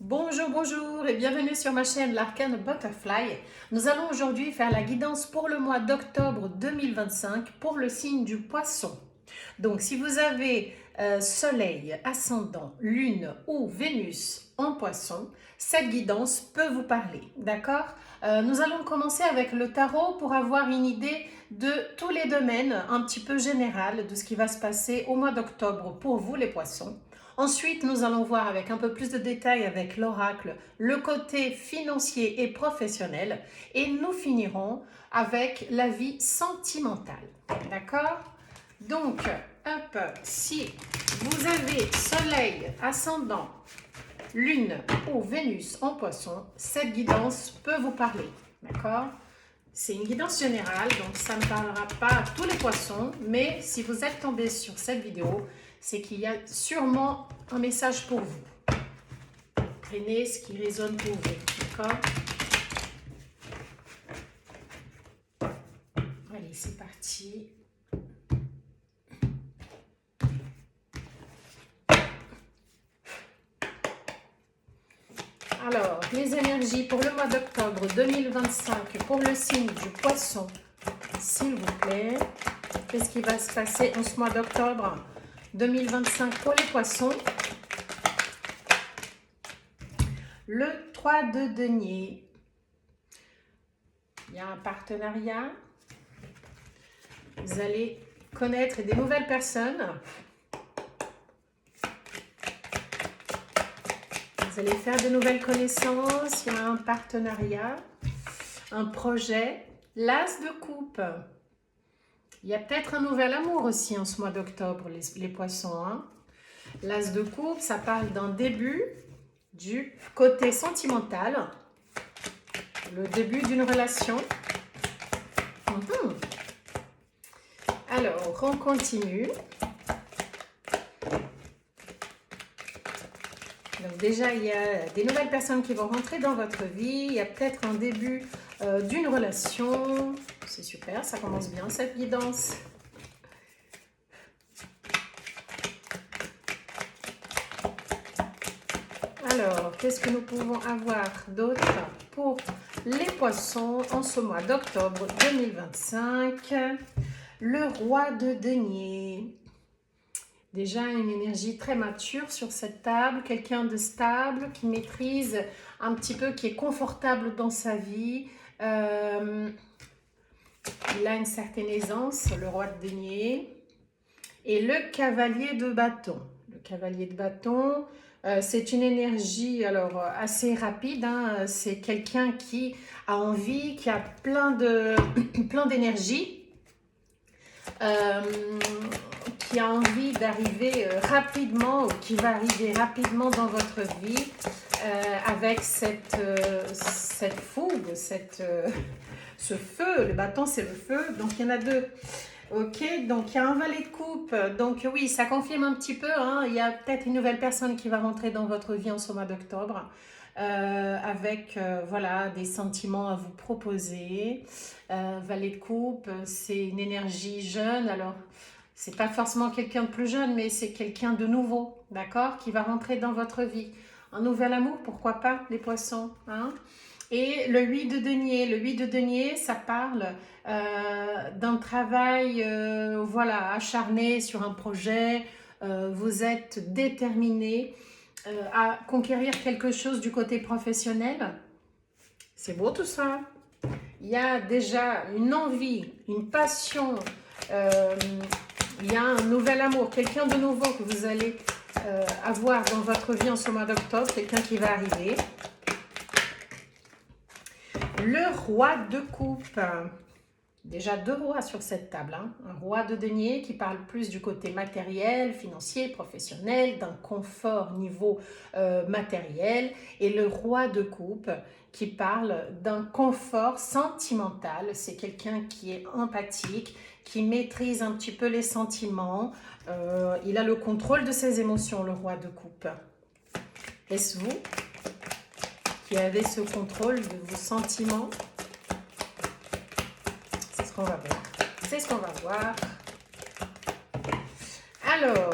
Bonjour, bonjour et bienvenue sur ma chaîne l'Arcane Butterfly. Nous allons aujourd'hui faire la guidance pour le mois d'octobre 2025 pour le signe du Poisson. Donc si vous avez Soleil, Ascendant, Lune ou Vénus en Poisson, cette guidance peut vous parler, d'accord? Nous allons commencer avec le tarot pour avoir une idée de tous les domaines un petit peu général de ce qui va se passer au mois d'octobre pour vous les Poissons. Ensuite, nous allons voir avec un peu plus de détails avec l'oracle, le côté financier et professionnel. Et nous finirons avec la vie sentimentale. D'accord? Donc, hop, si vous avez Soleil, Ascendant, Lune ou Vénus en Poisson, cette guidance peut vous parler. D'accord? C'est une guidance générale, donc ça ne parlera pas à tous les poissons, mais si vous êtes tombé sur cette vidéo, c'est qu'il y a sûrement un message pour vous. Prenez ce qui résonne pour vous, d'accord? Allez, c'est parti. Alors, les énergies pour le mois d'octobre 2025, pour le signe du Poisson, s'il vous plaît. Qu'est-ce qui va se passer en ce mois d'octobre 2025 pour les Poissons? Le 3 de denier. Il y a un partenariat. Vous allez connaître des nouvelles personnes. Vous allez faire de nouvelles connaissances. Il y a un partenariat, un projet. L'As de coupe. Il y a peut-être un nouvel amour aussi en ce mois d'octobre, les Poissons. Hein. L'As de coupe, ça parle d'un début du côté sentimental. Le début d'une relation. Alors, on continue. Donc déjà, il y a des nouvelles personnes qui vont rentrer dans votre vie. Il y a peut-être un début d'une relation. C'est super, ça commence bien cette guidance. Alors, qu'est-ce que nous pouvons avoir d'autre pour les Poissons en ce mois d'octobre 2025? Le roi de denier. Déjà une énergie très mature sur cette table, quelqu'un de stable, qui maîtrise un petit peu, qui est confortable dans sa vie. Il a une certaine aisance, le roi de denier. Et le cavalier de bâton. Le cavalier de bâton, c'est une énergie alors assez rapide. Hein. C'est quelqu'un qui a envie, qui a plein d'énergie. Qui a envie d'arriver rapidement, ou qui va arriver rapidement dans votre vie avec cette fougue, ce feu. Le bâton, c'est le feu, donc il y en a deux. Ok, donc il y a un valet de coupe, donc oui, ça confirme un petit peu, hein, il y a peut-être une nouvelle personne qui va rentrer dans votre vie en ce mois d'octobre, avec voilà, des sentiments à vous proposer. Valet de coupe, c'est une énergie jeune, alors c'est pas forcément quelqu'un de plus jeune, mais c'est quelqu'un de nouveau, d'accord, qui va rentrer dans votre vie. Un nouvel amour, pourquoi pas, les poissons, hein? Et le 8 de denier, ça parle d'un travail voilà, acharné sur un projet. Vous êtes déterminé à conquérir quelque chose du côté professionnel. C'est beau tout ça. Il y a déjà une envie, une passion. Il y a un nouvel amour, quelqu'un de nouveau que vous allez avoir dans votre vie en ce mois d'octobre, quelqu'un qui va arriver. Le roi de coupe. Déjà deux rois sur cette table. Hein. Un roi de denier qui parle plus du côté matériel, financier, professionnel, d'un confort niveau matériel. Et le roi de coupe qui parle d'un confort sentimental. C'est quelqu'un qui est empathique, qui maîtrise un petit peu les sentiments. Il a le contrôle de ses émotions, le roi de coupe. Est-ce vous qui avez ce contrôle de vos sentiments? C'est ce qu'on va voir. C'est ce qu'on va voir. Alors,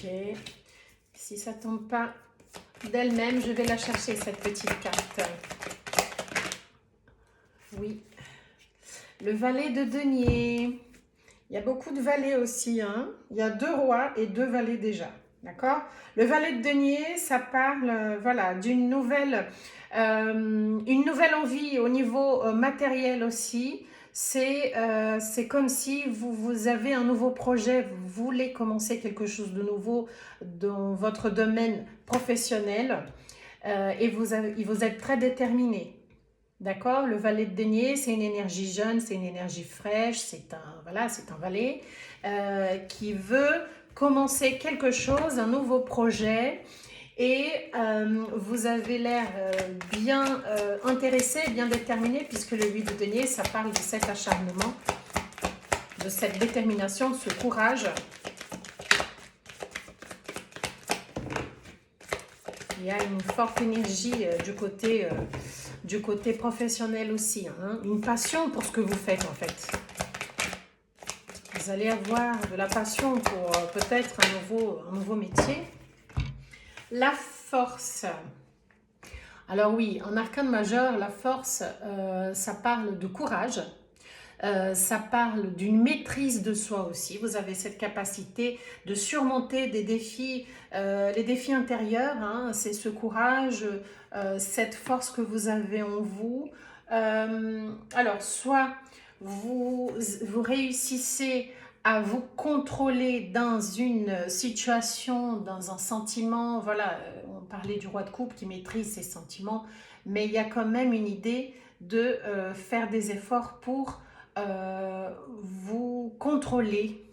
Ok. Si ça ne tombe pas d'elle-même, je vais la chercher, cette petite carte. Oui. Le valet de denier. Il y a beaucoup de valets aussi. Hein. Il y a 2 rois et 2 valets déjà. D'accord? Le valet de denier, ça parle voilà, d'une nouvelle, une nouvelle envie au niveau matériel aussi. C'est comme si vous avez un nouveau projet, vous voulez commencer quelque chose de nouveau dans votre domaine professionnel et vous êtes très déterminé. D'accord? Le valet de denier, c'est une énergie jeune, c'est une énergie fraîche, voilà, c'est un valet qui veut commencer quelque chose, un nouveau projet, et vous avez l'air bien intéressé, bien déterminé, puisque le 8 de denier, ça parle de cet acharnement, de cette détermination, de ce courage. Il y a une forte énergie du côté professionnel aussi, hein, une passion pour ce que vous faites en fait. Vous allez avoir de la passion pour peut-être un nouveau métier. La force. Alors oui, en arcane majeur, la force, ça parle de courage. Ça parle d'une maîtrise de soi aussi. Vous avez cette capacité de surmonter des défis, les défis intérieurs. Hein, c'est ce courage, cette force que vous avez en vous. Alors, soit vous réussissez à vous contrôler dans une situation, dans un sentiment. Voilà, on parlait du roi de coupe qui maîtrise ses sentiments, mais il y a quand même une idée de faire des efforts pour vous contrôler,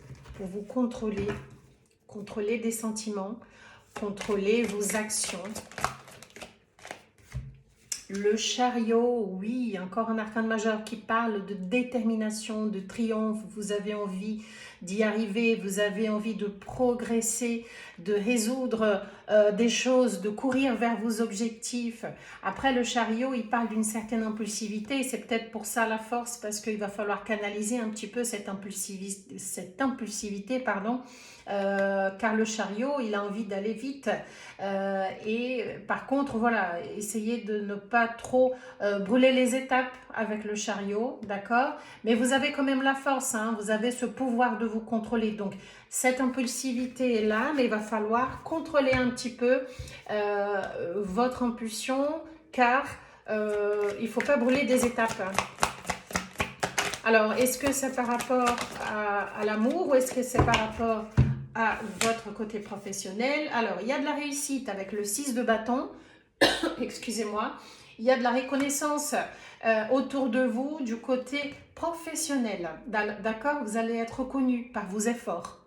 contrôler des sentiments, contrôler vos actions. Le chariot, oui, encore un arcane majeur qui parle de détermination, de triomphe. Vous avez envie d'y arriver, vous avez envie de progresser, de résoudre des choses, de courir vers vos objectifs. Après, le chariot, il parle d'une certaine impulsivité et c'est peut-être pour ça la force, parce qu'il va falloir canaliser un petit peu cette impulsivité, pardon, car le chariot, il a envie d'aller vite et par contre, voilà, essayez de ne pas trop brûler les étapes avec le chariot, d'accord? Mais vous avez quand même la force, hein, vous avez ce pouvoir de vous contrôler, donc cette impulsivité est là, mais il va falloir contrôler un petit peu votre impulsion, car il ne faut pas brûler des étapes. Alors, est-ce que c'est par rapport à l'amour ou est-ce que c'est par rapport à votre côté professionnel? Alors, il y a de la réussite avec le 6 de bâton, excusez-moi. Il y a de la reconnaissance autour de vous du côté professionnel, d'accord? Vous allez être reconnu par vos efforts.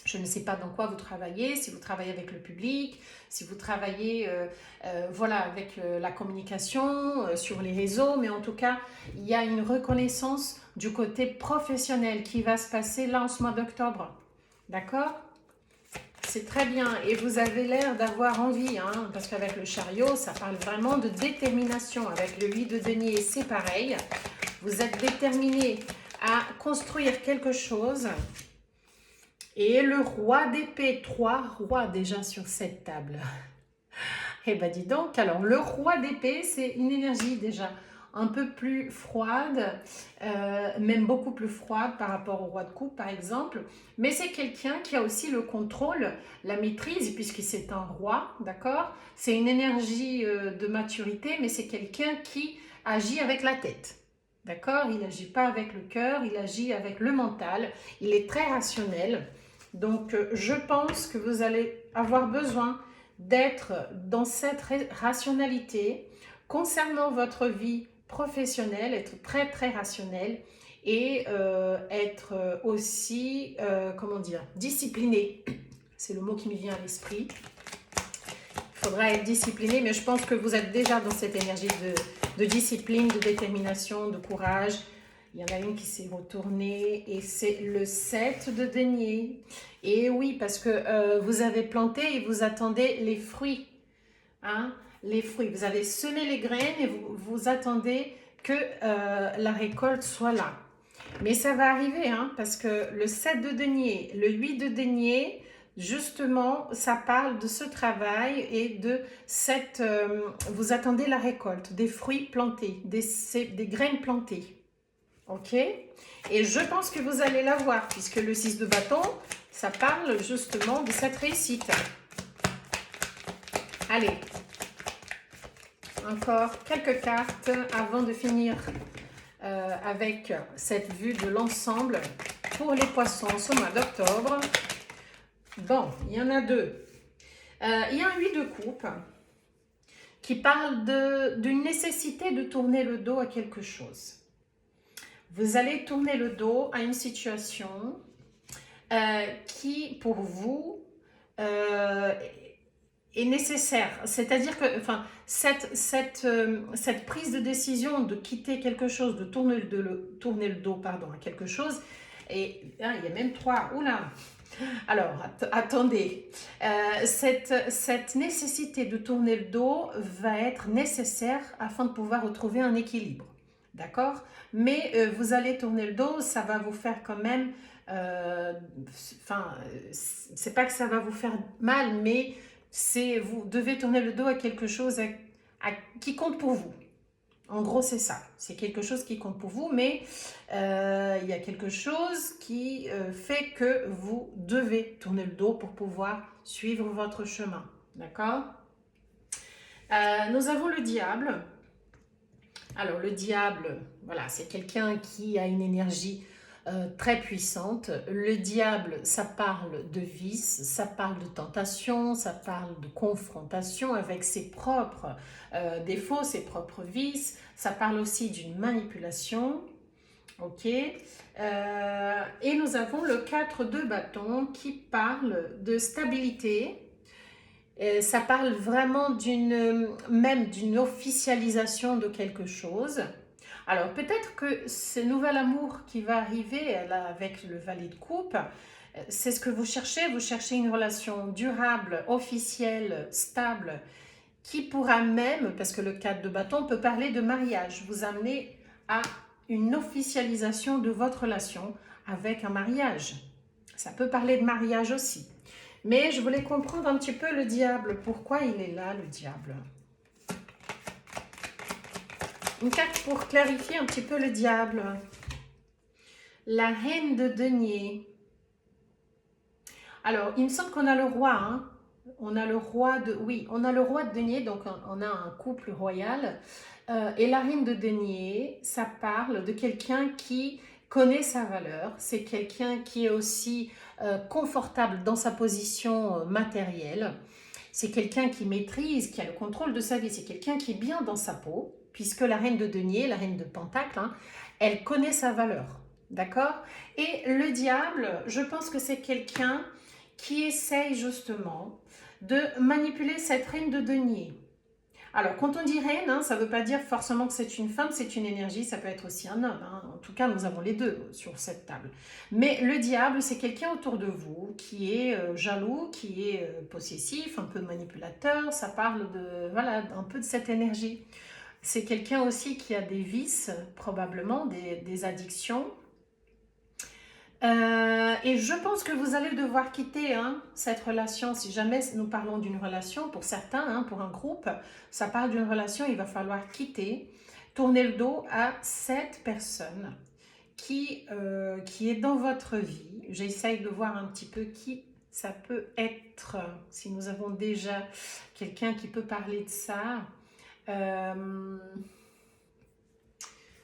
Je ne sais pas dans quoi vous travaillez, si vous travaillez avec le public, si vous travaillez voilà, avec la communication, sur les réseaux, mais en tout cas, il y a une reconnaissance du côté professionnel qui va se passer là en ce mois d'octobre. D'accord? C'est très bien et vous avez l'air d'avoir envie, hein, parce qu'avec le chariot, ça parle vraiment de détermination. Avec le 8 de denier, c'est pareil. Vous êtes déterminé à construire quelque chose. Et le roi d'épée, 3 rois déjà sur cette table. Eh bien dis donc, alors le roi d'épée, c'est une énergie déjà un peu plus froide, même beaucoup plus froide par rapport au roi de coupe par exemple. Mais c'est quelqu'un qui a aussi le contrôle, la maîtrise, puisque c'est un roi, d'accord? C'est une énergie de maturité, mais c'est quelqu'un qui agit avec la tête. D'accord? Il n'agit pas avec le cœur, il agit avec le mental. Il est très rationnel. Donc, je pense que vous allez avoir besoin d'être dans cette rationalité concernant votre vie professionnelle, être très très rationnel et être aussi, comment dire, discipliné. C'est le mot qui me vient à l'esprit. Il faudra être discipliné, mais je pense que vous êtes déjà dans cette énergie de discipline, de détermination, de courage. Il y en a une qui s'est retournée et c'est le 7 de denier. Et oui, parce que vous avez planté et vous attendez les fruits. Hein, les fruits. Vous avez semé les graines et vous attendez que la récolte soit là. Mais ça va arriver, hein, parce que le 7 de denier, le 8 de denier, Justement, ça parle de ce travail et de cette... vous attendez la récolte, des fruits plantés, des graines plantées. Ok? Et je pense que vous allez l'avoir, puisque le 6 de bâton, ça parle justement de cette réussite. Allez, encore quelques cartes avant de finir avec cette vue de l'ensemble pour les poissons ce mois d'octobre. Bon, il y en a deux. Il y a un 8 de coupe qui parle d'une nécessité de tourner le dos à quelque chose. Vous allez tourner le dos à une situation qui, pour vous, est nécessaire. C'est-à-dire que cette prise de décision de quitter quelque chose, de tourner le dos pardon, à quelque chose, et hein, il y a même 3, oula. Alors, attendez, cette nécessité de tourner le dos va être nécessaire afin de pouvoir retrouver un équilibre, d'accord? Mais vous allez tourner le dos, ça va vous faire quand même, c'est pas que ça va vous faire mal, mais vous devez tourner le dos à quelque chose qui compte pour vous. En gros, c'est ça. C'est quelque chose qui compte pour vous, mais il y a quelque chose qui fait que vous devez tourner le dos pour pouvoir suivre votre chemin. D'accord? Nous avons le diable. Alors, le diable, voilà, c'est quelqu'un qui a une énergie très puissante. Le diable, ça parle de vice, ça parle de tentation, ça parle de confrontation avec ses propres défauts, ses propres vices. Ça parle aussi d'une manipulation. Ok. Et nous avons le 4 de bâton qui parle de stabilité. Ça parle vraiment même d'une officialisation de quelque chose. Alors, peut-être que ce nouvel amour qui va arriver là, avec le valet de coupe, c'est ce que vous cherchez une relation durable, officielle, stable, qui pourra même, parce que le 4 de bâton peut parler de mariage, vous amener à une officialisation de votre relation avec un mariage. Ça peut parler de mariage aussi. Mais je voulais comprendre un petit peu le diable. Pourquoi il est là, le diable? Une carte pour clarifier un petit peu le diable. La reine de denier. Alors, il me semble qu'on a le roi. Hein. On a le roi de... Oui, on a le roi de denier, donc on a un couple royal. Et la reine de denier, ça parle de quelqu'un qui connaît sa valeur. C'est quelqu'un qui est aussi confortable dans sa position matérielle. C'est quelqu'un qui maîtrise, qui a le contrôle de sa vie. C'est quelqu'un qui est bien dans sa peau, puisque la reine de denier, la reine de pentacle, hein, elle connaît sa valeur. D'accord? Et le diable, je pense que c'est quelqu'un qui essaye justement de manipuler cette reine de denier. Alors, quand on dit reine, hein, ça ne veut pas dire forcément que c'est une femme, c'est une énergie, ça peut être aussi un homme. Hein. En tout cas, nous avons les deux sur cette table. Mais le diable, c'est quelqu'un autour de vous qui est jaloux, qui est possessif, un peu manipulateur. Ça parle de, voilà, un peu de cette énergie. C'est quelqu'un aussi qui a des vices, probablement, des addictions. Et je pense que vous allez devoir quitter cette relation. Si jamais nous parlons d'une relation, pour certains, hein, pour un groupe, ça parle d'une relation, il va falloir quitter, tourner le dos à cette personne qui est dans votre vie. J'essaye de voir un petit peu qui ça peut être, si nous avons déjà quelqu'un qui peut parler de ça.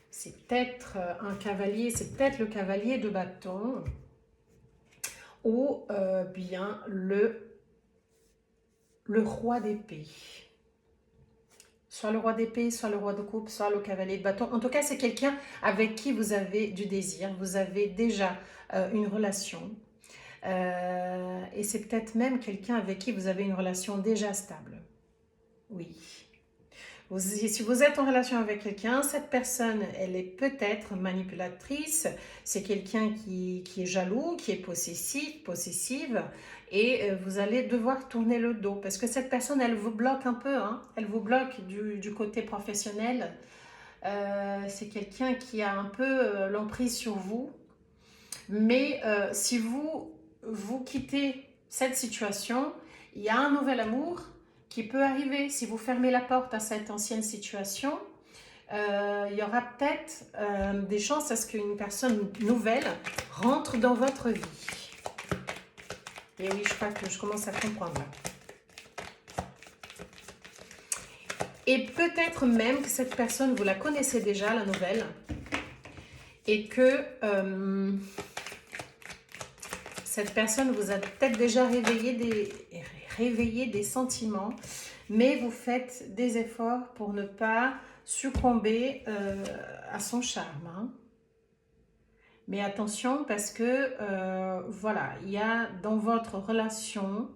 C'est peut-être un cavalier, c'est peut-être le cavalier de bâton ou bien le roi d'épée. Soit le roi d'épée, soit le roi de coupe, soit le cavalier de bâton. En tout cas, c'est quelqu'un avec qui vous avez du désir, vous avez déjà une relation. Et c'est peut-être même quelqu'un avec qui vous avez une relation déjà stable. Oui. Si vous êtes en relation avec quelqu'un, cette personne, elle est peut-être manipulatrice, c'est quelqu'un qui est jaloux, qui est possessive, et vous allez devoir tourner le dos, parce que cette personne, elle vous bloque un peu, hein, elle vous bloque du côté professionnel. C'est quelqu'un qui a un peu l'emprise sur vous, mais si vous quittez cette situation, il y a un nouvel amour qui peut arriver. Si vous fermez la porte à cette ancienne situation, il y aura peut-être des chances à ce qu'une personne nouvelle rentre dans votre vie. Et oui, je crois que je commence à comprendre là. Et peut-être même que cette personne, vous la connaissez déjà, la nouvelle, et que cette personne vous a peut-être déjà réveillé des sentiments, mais vous faites des efforts pour ne pas succomber à son charme. Hein. Mais attention parce que, voilà, il y a dans votre relation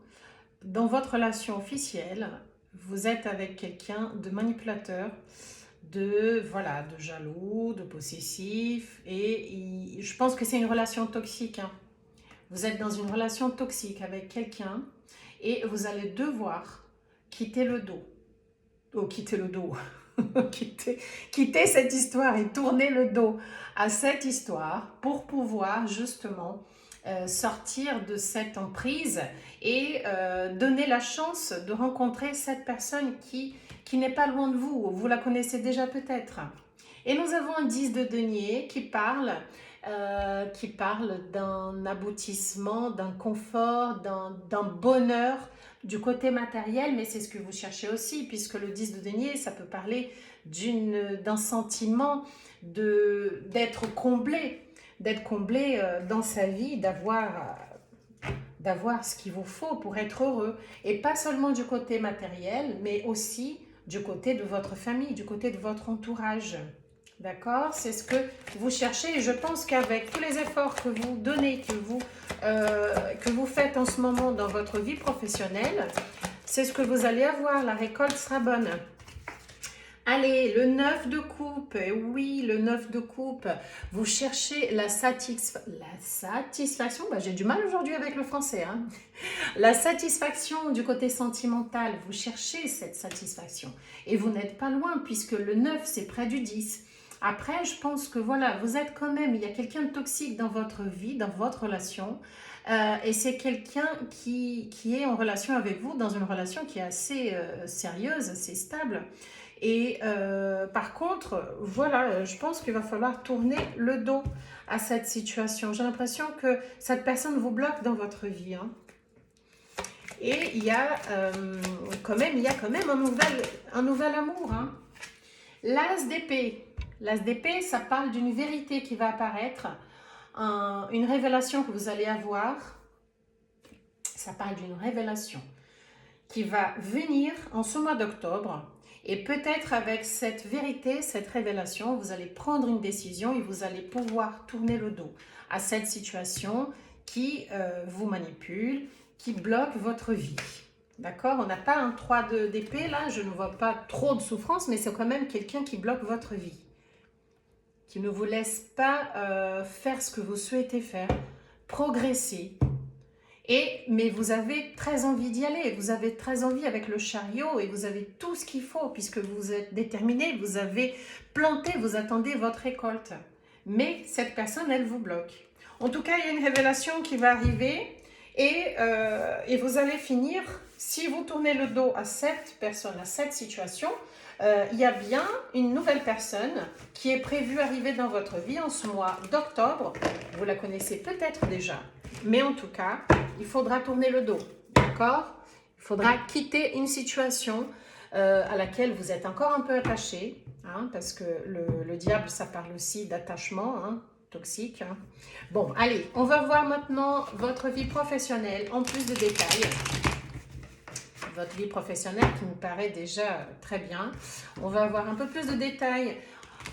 officielle, vous êtes avec quelqu'un de manipulateur, de jaloux, de possessif, et je pense que c'est une relation toxique. Hein. Vous êtes dans une relation toxique avec quelqu'un et vous allez devoir quitter le dos. Quitter le dos. quitter cette histoire et tourner le dos à cette histoire pour pouvoir justement sortir de cette emprise et donner la chance de rencontrer cette personne qui n'est pas loin de vous. Vous la connaissez déjà peut-être. Et nous avons un 10 de denier qui parle d'un aboutissement, d'un confort, d'un bonheur du côté matériel, mais c'est ce que vous cherchez aussi, puisque le 10 de denier, ça peut parler d'un sentiment d'être comblé dans sa vie, d'avoir ce qu'il vous faut pour être heureux, et pas seulement du côté matériel, mais aussi du côté de votre famille, du côté de votre entourage. D'accord? C'est ce que vous cherchez et je pense qu'avec tous les efforts que vous donnez, que vous faites en ce moment dans votre vie professionnelle, c'est ce que vous allez avoir. La récolte sera bonne. Allez, le 9 de coupe, et oui, le 9 de coupe, vous cherchez la satisfaction, j'ai du mal aujourd'hui avec le français, hein. La satisfaction du côté sentimental, vous cherchez cette satisfaction et vous n'êtes pas loin puisque le 9 c'est près du 10. Après, je pense que voilà, vous êtes quand même, il y a quelqu'un de toxique dans votre vie, dans votre relation, et c'est quelqu'un qui est en relation avec vous, dans une relation qui est assez sérieuse, assez stable. Et par contre, voilà, je pense qu'il va falloir tourner le dos à cette situation. J'ai l'impression que cette personne vous bloque dans votre vie. Hein. Et il y a quand même un nouvel amour. Hein. L'as d'épée. L'as d'épée, ça parle d'une vérité qui va apparaître, une révélation que vous allez avoir. Ça parle d'une révélation qui va venir en ce mois d'octobre. Et peut-être avec cette vérité, cette révélation, vous allez prendre une décision et vous allez pouvoir tourner le dos à cette situation qui vous manipule, qui bloque votre vie. D'accord? On n'a pas un 3 d'épée là, je ne vois pas trop de souffrance, mais c'est quand même quelqu'un qui bloque votre vie. Qui ne vous laisse pas faire ce que vous souhaitez faire, progresser. Mais vous avez très envie d'y aller, vous avez très envie avec le chariot et vous avez tout ce qu'il faut puisque vous êtes déterminé, vous avez planté, vous attendez votre récolte. Mais cette personne, elle vous bloque. En tout cas, il y a une révélation qui va arriver et vous allez finir, si vous tournez le dos à cette personne, à cette situation, il y a bien une nouvelle personne qui est prévue arriver dans votre vie en ce mois d'octobre. Vous la connaissez peut-être déjà, mais en tout cas, il faudra tourner le dos, d'accord? Il faudra quitter une situation à laquelle vous êtes encore un peu attaché, hein, parce que le diable, ça parle aussi d'attachement, hein, toxique. Hein. Bon, allez, on va voir maintenant votre vie professionnelle en plus de détails. Votre vie professionnelle qui nous paraît déjà très bien. On va avoir un peu plus de détails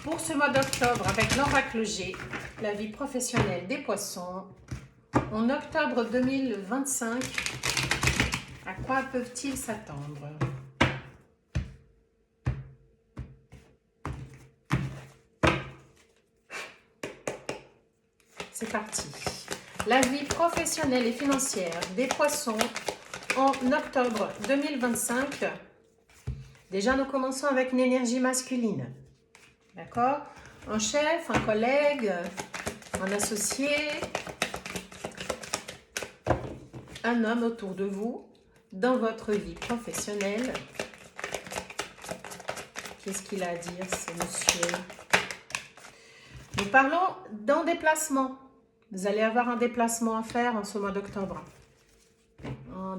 pour ce mois d'octobre avec l'oracle G, la vie professionnelle des poissons. En octobre 2025, à quoi peuvent-ils s'attendre? C'est parti. La vie professionnelle et financière des poissons en octobre 2025. Déjà, nous commençons avec une énergie masculine. D'accord? Un chef, un collègue, un associé. un homme autour de vous dans votre vie professionnelle. Qu'est-ce qu'il a à dire, ce monsieur? Nous parlons d'un déplacement. Vous allez avoir un déplacement à faire en ce mois d'octobre. Un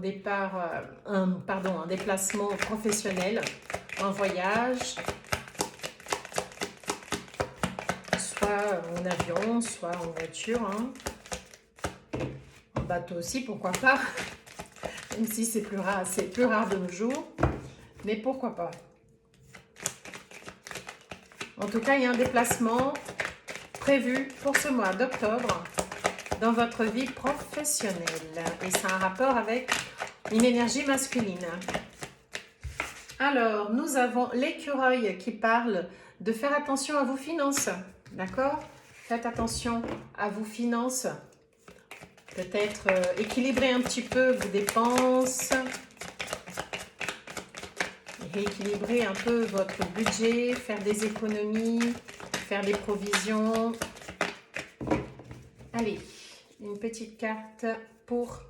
déplacement professionnel, un voyage, soit en avion, soit en voiture, hein. En bateau aussi, pourquoi pas, même si c'est plus rare de nos jours, mais pourquoi pas. En tout cas, il y a un déplacement prévu pour ce mois d'octobre dans votre vie professionnelle. Et c'est un rapport avec une énergie masculine. Alors, nous avons l'écureuil qui parle de faire attention à vos finances. D'accord? Faites attention à vos finances. Peut-être équilibrer un petit peu vos dépenses. Rééquilibrer un peu votre budget, faire des économies, faire des provisions. Allez, une petite carte pour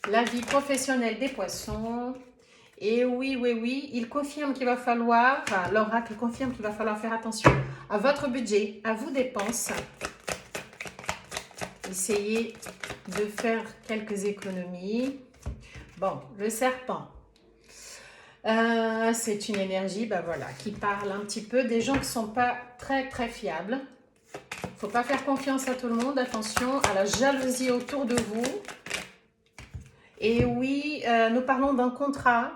la vie professionnelle des poissons. Et oui, il confirme qu'il va falloir, l'oracle confirme qu'il va falloir faire attention à votre budget, à vos dépenses. Essayez de faire quelques économies. Bon, le serpent. C'est une énergie qui parle un petit peu des gens qui ne sont pas très fiables. Il ne faut pas faire confiance à tout le monde. Attention à la jalousie autour de vous. Et oui, nous parlons d'un contrat.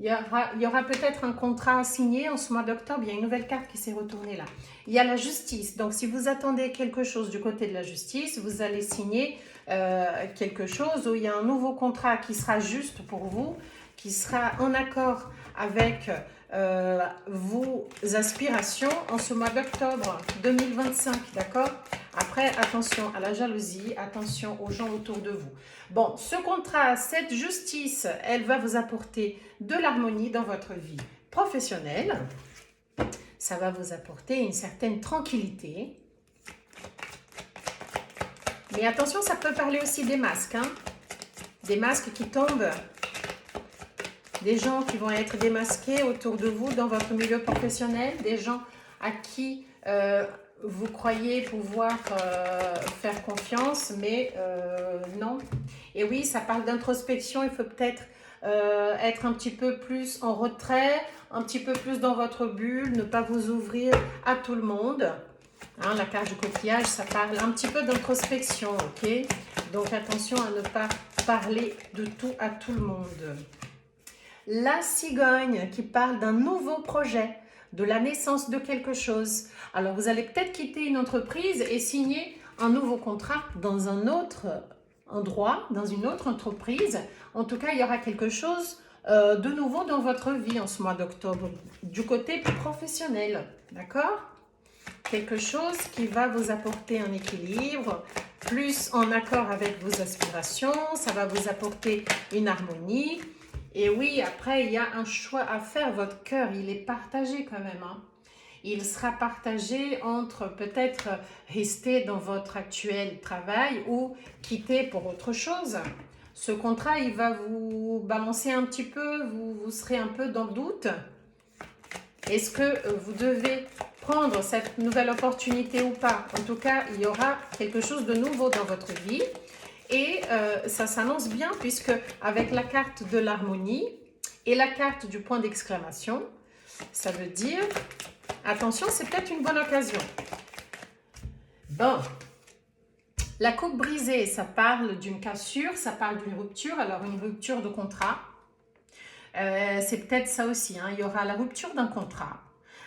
Il y aura peut-être un contrat à signer en ce mois d'octobre. Il y a une nouvelle carte qui s'est retournée là. Il y a la justice. Donc, si vous attendez quelque chose du côté de la justice, vous allez signer quelque chose où il y a un nouveau contrat qui sera juste pour vous, qui sera en accord avec vos aspirations en ce mois d'octobre 2025, d'accord? Après, attention à la jalousie, attention aux gens autour de vous. Bon, ce contrat, cette justice, elle va vous apporter de l'harmonie dans votre vie professionnelle. Ça va vous apporter une certaine tranquillité. Mais attention, ça peut parler aussi des masques, hein? Des masques qui tombent. Des gens qui vont être démasqués autour de vous dans votre milieu professionnel, des gens à qui vous croyez pouvoir faire confiance, mais non. Et oui, ça parle d'introspection, il faut peut-être être un petit peu plus en retrait, un petit peu plus dans votre bulle, ne pas vous ouvrir à tout le monde. Hein, la cage du coquillage, ça parle un petit peu d'introspection, ok? Donc attention à ne pas parler de tout à tout le monde. La cigogne qui parle d'un nouveau projet, de la naissance de quelque chose. Alors, vous allez peut-être quitter une entreprise et signer un nouveau contrat dans un autre endroit, dans une autre entreprise. En tout cas, il y aura quelque chose de nouveau dans votre vie en ce mois d'octobre, du côté professionnel, d'accord? Quelque chose qui va vous apporter un équilibre, plus en accord avec vos aspirations, ça va vous apporter une harmonie. Et oui, après, il y a un choix à faire. Votre cœur, il est partagé quand même, hein. Il sera partagé entre peut-être rester dans votre actuel travail ou quitter pour autre chose. Ce contrat, il va vous balancer un petit peu, vous serez un peu dans le doute. Est-ce que vous devez prendre cette nouvelle opportunité ou pas? En tout cas, il y aura quelque chose de nouveau dans votre vie. Et ça s'annonce bien puisque avec la carte de l'harmonie et la carte du point d'exclamation, ça veut dire, attention, c'est peut-être une bonne occasion. Bon, la coupe brisée, ça parle d'une cassure, ça parle d'une rupture, alors une rupture de contrat. C'est peut-être ça aussi, hein. Il y aura la rupture d'un contrat,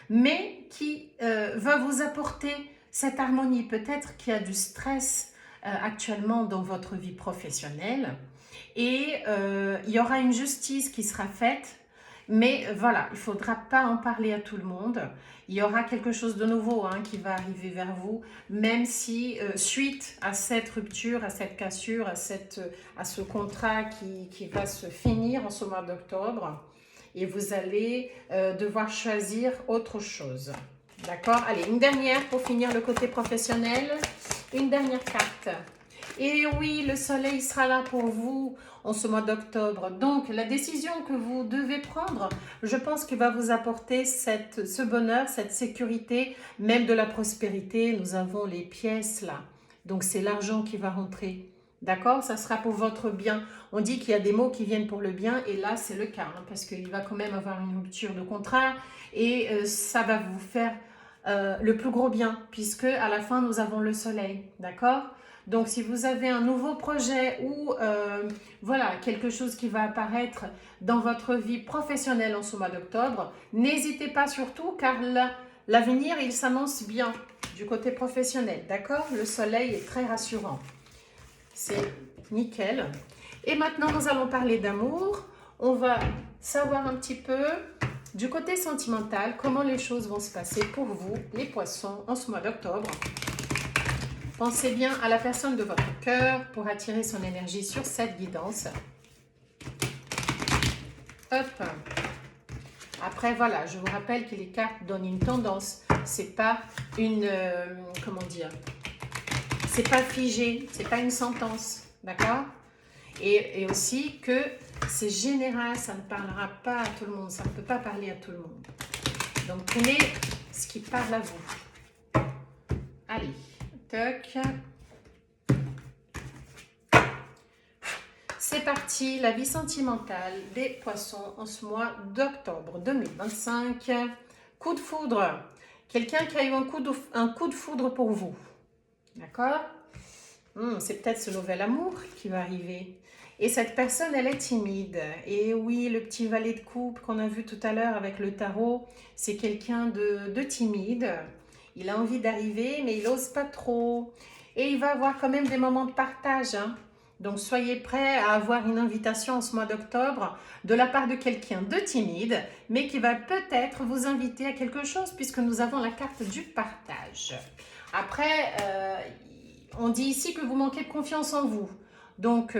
mais qui va vous apporter cette harmonie. Peut-être qu'il y a du stress actuellement dans votre vie professionnelle et il y aura une justice qui sera faite, mais voilà, il ne faudra pas en parler à tout le monde. Il y aura quelque chose de nouveau, hein, qui va arriver vers vous, même si suite à cette rupture, à cette cassure, à ce contrat qui va se finir en ce mois d'octobre, et vous allez devoir choisir autre chose. D'accord? Allez, une dernière pour finir le côté professionnel. Une dernière carte. Et oui, le soleil sera là pour vous en ce mois d'octobre. Donc, la décision que vous devez prendre, je pense qu'il va vous apporter ce bonheur, cette sécurité, même de la prospérité. Nous avons les pièces là. Donc, c'est l'argent qui va rentrer. D'accord? Ça sera pour votre bien. On dit qu'il y a des mots qui viennent pour le bien et là, c'est le cas. Hein, parce qu'il va quand même avoir une rupture de contrat et ça va vous faire le plus gros bien puisque à la fin, nous avons le soleil. D'accord? Donc, si vous avez un nouveau projet ou voilà, quelque chose qui va apparaître dans votre vie professionnelle en ce mois d'octobre, n'hésitez pas surtout car l'avenir, il s'annonce bien du côté professionnel. D'accord? Le soleil est très rassurant. C'est nickel. Et maintenant, nous allons parler d'amour. On va savoir un petit peu du côté sentimental, comment les choses vont se passer pour vous, les poissons, en ce mois d'octobre. Pensez bien à la personne de votre cœur pour attirer son énergie sur cette guidance. Hop. Après, voilà, je vous rappelle que les cartes donnent une tendance. C'est pas une, comment dire, c'est pas figé, c'est pas une sentence, d'accord? Et aussi que c'est général, ça ne parlera pas à tout le monde, ça ne peut pas parler à tout le monde. Donc, prenez ce qui parle à vous. Allez. Toc. C'est parti, la vie sentimentale des poissons en ce mois d'octobre 2025. Coup de foudre. Quelqu'un qui a eu un coup de foudre pour vous. D'accord? C'est peut-être ce nouvel amour qui va arriver. Et cette personne, elle est timide. Et oui, le petit valet de coupe qu'on a vu tout à l'heure avec le tarot, c'est quelqu'un de timide. Il a envie d'arriver, mais il n'ose pas trop. Et il va avoir quand même des moments de partage. Hein. Donc, soyez prêts à avoir une invitation en ce mois d'octobre de la part de quelqu'un de timide, mais qui va peut-être vous inviter à quelque chose, puisque nous avons la carte du partage. Après, on dit ici que vous manquez de confiance en vous. Donc,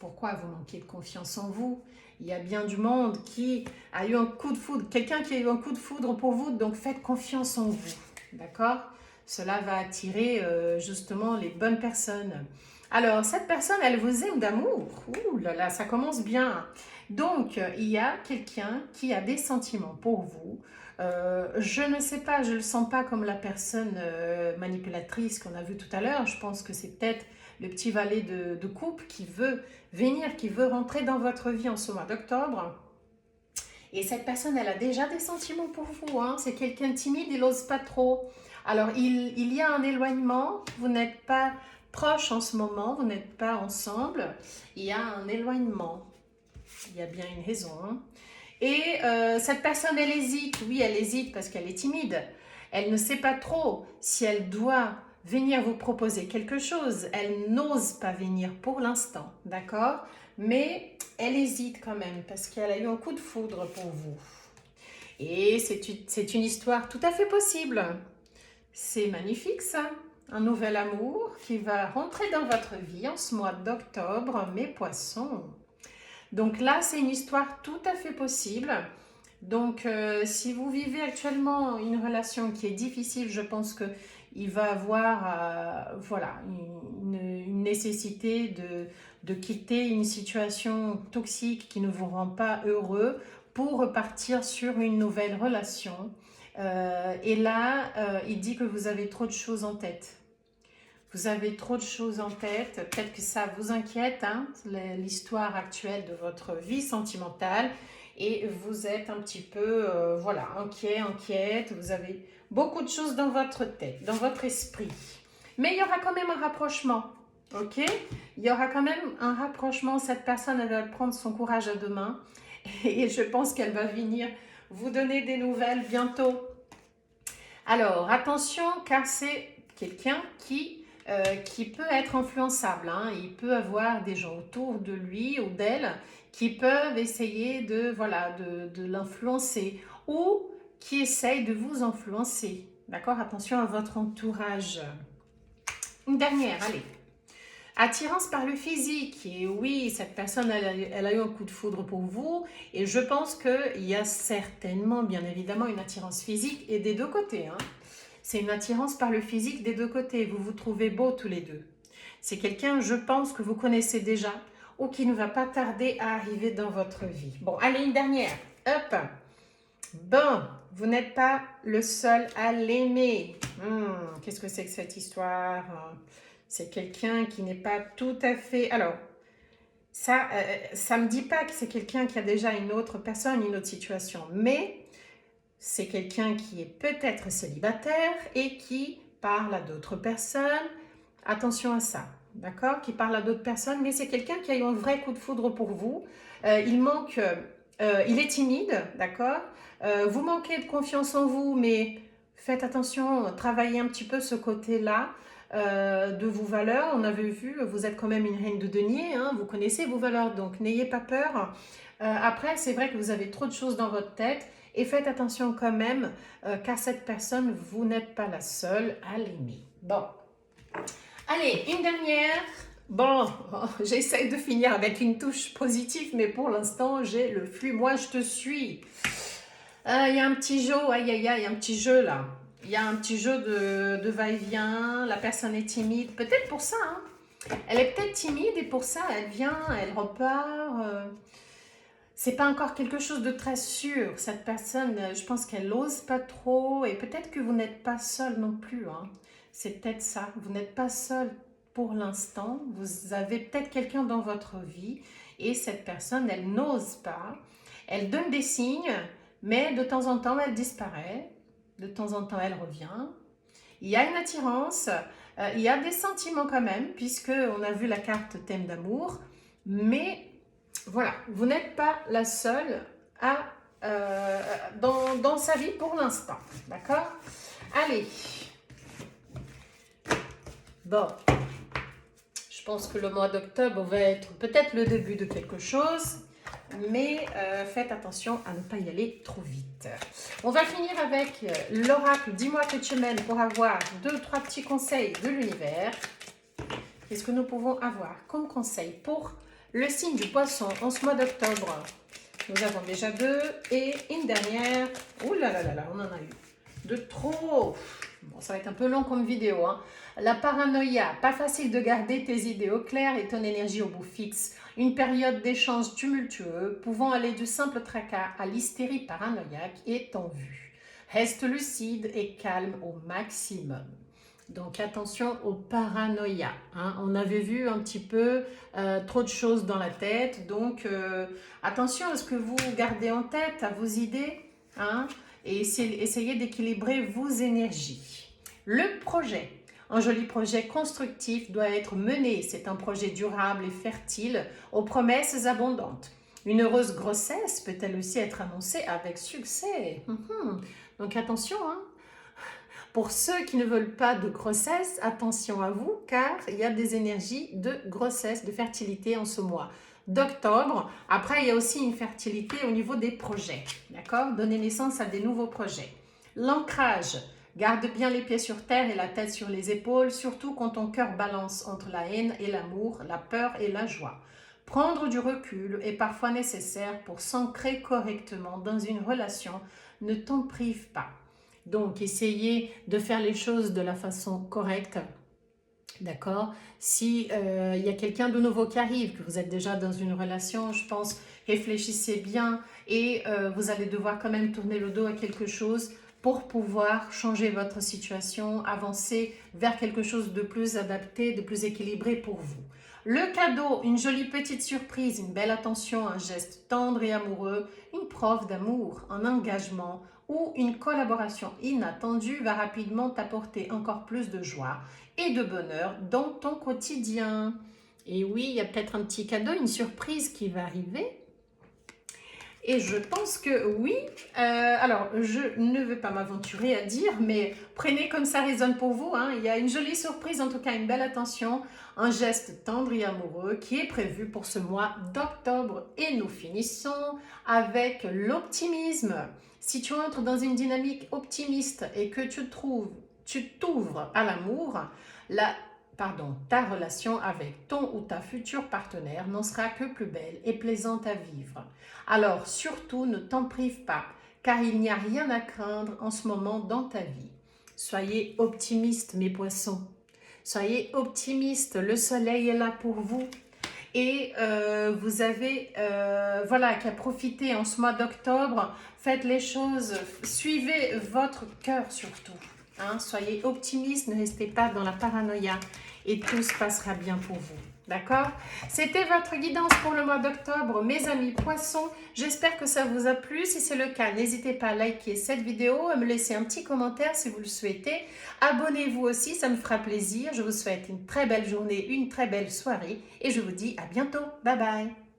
pourquoi vous manquez de confiance en vous? Il y a bien du monde qui a eu un coup de foudre, quelqu'un qui a eu un coup de foudre pour vous, donc faites confiance en vous. D'accord? Cela va attirer justement les bonnes personnes. Alors, cette personne, elle vous aime d'amour. Ouh là là, ça commence bien. Donc, il y a quelqu'un qui a des sentiments pour vous. Je ne sais pas, je ne le sens pas comme la personne manipulatrice qu'on a vue tout à l'heure. Je pense que c'est peut-être le petit valet de coupe qui veut venir, qui veut rentrer dans votre vie en ce mois d'octobre. Et cette personne, elle a déjà des sentiments pour vous. Hein. C'est quelqu'un de timide, il n'ose pas trop. Alors, il y a un éloignement. Vous n'êtes pas proches en ce moment, vous n'êtes pas ensemble. Il y a un éloignement. Il y a bien une raison. Hein. Et cette personne, elle hésite. Oui, elle hésite parce qu'elle est timide. Elle ne sait pas trop si elle doit venir vous proposer quelque chose. Elle n'ose pas venir pour l'instant, d'accord? Mais elle hésite quand même parce qu'elle a eu un coup de foudre pour vous. Et c'est une histoire tout à fait possible. C'est magnifique ça. Un nouvel amour qui va rentrer dans votre vie en ce mois d'octobre, mes poissons. Donc là, c'est une histoire tout à fait possible. Donc, si vous vivez actuellement une relation qui est difficile, je pense qu'il va avoir voilà, une nécessité de quitter une situation toxique qui ne vous rend pas heureux pour repartir sur une nouvelle relation. Et là, il dit que vous avez trop de choses en tête. Vous avez trop de choses en tête, peut-être que ça vous inquiète, hein, l'histoire actuelle de votre vie sentimentale, et vous êtes un petit peu, voilà, inquiète, vous avez beaucoup de choses dans votre tête, dans votre esprit. Mais il y aura quand même un rapprochement, ok? Il y aura quand même un rapprochement, cette personne, elle va prendre son courage à deux mains, et je pense qu'elle va venir vous donner des nouvelles bientôt. Alors, attention, car c'est quelqu'un qui peut être influençable. Hein. Il peut avoir des gens autour de lui ou d'elle qui peuvent essayer de l'influencer ou qui essayent de vous influencer. D'accord? Attention à votre entourage. Une dernière, allez. Attirance par le physique. Et oui, cette personne, elle a eu un coup de foudre pour vous. Et je pense qu'il y a certainement, bien évidemment, une attirance physique et des deux côtés. Hein. C'est une attirance par le physique des deux côtés. Vous vous trouvez beaux tous les deux. C'est quelqu'un, je pense, que vous connaissez déjà ou qui ne va pas tarder à arriver dans votre vie. Bon, allez, une dernière. Hop. Bon, vous n'êtes pas le seul à l'aimer. Qu'est-ce que c'est que cette histoire? C'est quelqu'un qui n'est pas tout à fait... Alors, ça me dit pas que c'est quelqu'un qui a déjà une autre personne, une autre situation. Mais c'est quelqu'un qui est peut-être célibataire et qui parle à d'autres personnes. Attention à ça, d'accord? Qui parle à d'autres personnes, mais c'est quelqu'un qui a eu un vrai coup de foudre pour vous. Il est timide, d'accord? Vous manquez de confiance en vous, mais faites attention, travaillez un petit peu ce côté-là de vos valeurs. On avait vu, vous êtes quand même une reine de denier, hein, vous connaissez vos valeurs, donc n'ayez pas peur. Après, c'est vrai que vous avez trop de choses dans votre tête et faites attention quand même, car cette personne, vous n'êtes pas la seule à l'aimer. Bon, allez, une dernière. Bon, j'essaye de finir avec une touche positive, mais pour l'instant, j'ai le flux. Moi, je te suis. Il y a un petit jeu, aïe aïe aïe, il y a un petit jeu là. Il y a un petit jeu de va-et-vient, la personne est timide. Peut-être pour ça, hein. Elle est peut-être timide et pour ça, elle vient, elle repart. C'est pas encore quelque chose de très sûr. Cette personne, je pense qu'elle n'ose pas trop et peut-être que vous n'êtes pas seul non plus, hein. C'est peut-être ça. Vous n'êtes pas seul pour l'instant. Vous avez peut-être quelqu'un dans votre vie et cette personne, elle n'ose pas. Elle donne des signes, mais de temps en temps, elle disparaît. De temps en temps, elle revient. Il y a une attirance, il y a des sentiments quand même, puisqu'on a vu la carte thème d'amour. Mais voilà, vous n'êtes pas la seule dans sa vie pour l'instant. D'accord? Allez. Bon. Je pense que le mois d'octobre va être peut-être le début de quelque chose. Mais faites attention à ne pas y aller trop vite. On va finir avec l'oracle. Dis-moi que tu m'aimes pour avoir 2-3 petits conseils de l'univers. Qu'est-ce que nous pouvons avoir comme conseil pour le signe du poisson en ce mois d'octobre? Nous avons déjà 2 et une dernière. Ouh là là là là, on en a eu de trop. Bon, ça va être un peu long comme vidéo, hein. La paranoïa, pas facile de garder tes idées au clair et ton énergie au bout fixe. Une période d'échange tumultueux, pouvant aller du simple tracas à l'hystérie paranoïaque est en vue. Reste lucide et calme au maximum. Donc attention aux paranoïas, hein. On avait vu un petit peu trop de choses dans la tête, donc attention à ce que vous gardez en tête, à vos idées, hein, et essayez d'équilibrer vos énergies. Le projet. Un joli projet constructif doit être mené. C'est un projet durable et fertile aux promesses abondantes. Une heureuse grossesse peut-elle aussi être annoncée avec succès. Donc attention, hein. Pour ceux qui ne veulent pas de grossesse, attention à vous, car il y a des énergies de grossesse, de fertilité en ce mois d'octobre. Après, il y a aussi une fertilité au niveau des projets. D'accord? Donner naissance à des nouveaux projets. L'ancrage. Garde bien les pieds sur terre et la tête sur les épaules, surtout quand ton cœur balance entre la haine et l'amour, la peur et la joie. Prendre du recul est parfois nécessaire pour s'ancrer correctement dans une relation. Ne t'en prive pas. Donc, essayez de faire les choses de la façon correcte. D'accord? Si il y a quelqu'un de nouveau qui arrive, que vous êtes déjà dans une relation, je pense, réfléchissez bien et vous allez devoir quand même tourner le dos à quelque chose pour pouvoir changer votre situation, avancer vers quelque chose de plus adapté, de plus équilibré pour vous. Le cadeau, une jolie petite surprise, une belle attention, un geste tendre et amoureux, une preuve d'amour, un engagement ou une collaboration inattendue va rapidement t'apporter encore plus de joie et de bonheur dans ton quotidien. Et oui, il y a peut-être un petit cadeau, une surprise qui va arriver. Et je pense que oui, alors je ne veux pas m'aventurer à dire, mais prenez comme ça résonne pour vous, hein. Il y a une jolie surprise, en tout cas une belle attention, un geste tendre et amoureux qui est prévu pour ce mois d'octobre. Et nous finissons avec l'optimisme. Si tu entres dans une dynamique optimiste et que tu t'ouvres à l'amour, ta relation avec ton ou ta future partenaire n'en sera que plus belle et plaisante à vivre. Alors surtout, ne t'en prive pas, car il n'y a rien à craindre en ce moment dans ta vie. Soyez optimistes, mes poissons. Soyez optimiste, le soleil est là pour vous. Et vous avez voilà, qu'à profiter en ce mois d'octobre. Faites les choses, suivez votre cœur surtout. Hein, soyez optimiste, ne restez pas dans la paranoïa et tout se passera bien pour vous. D'accord? C'était votre guidance pour le mois d'octobre, mes amis poissons. J'espère que ça vous a plu. Si c'est le cas, n'hésitez pas à liker cette vidéo, à me laisser un petit commentaire si vous le souhaitez. Abonnez-vous aussi, ça me fera plaisir. Je vous souhaite une très belle journée, une très belle soirée et je vous dis à bientôt. Bye bye!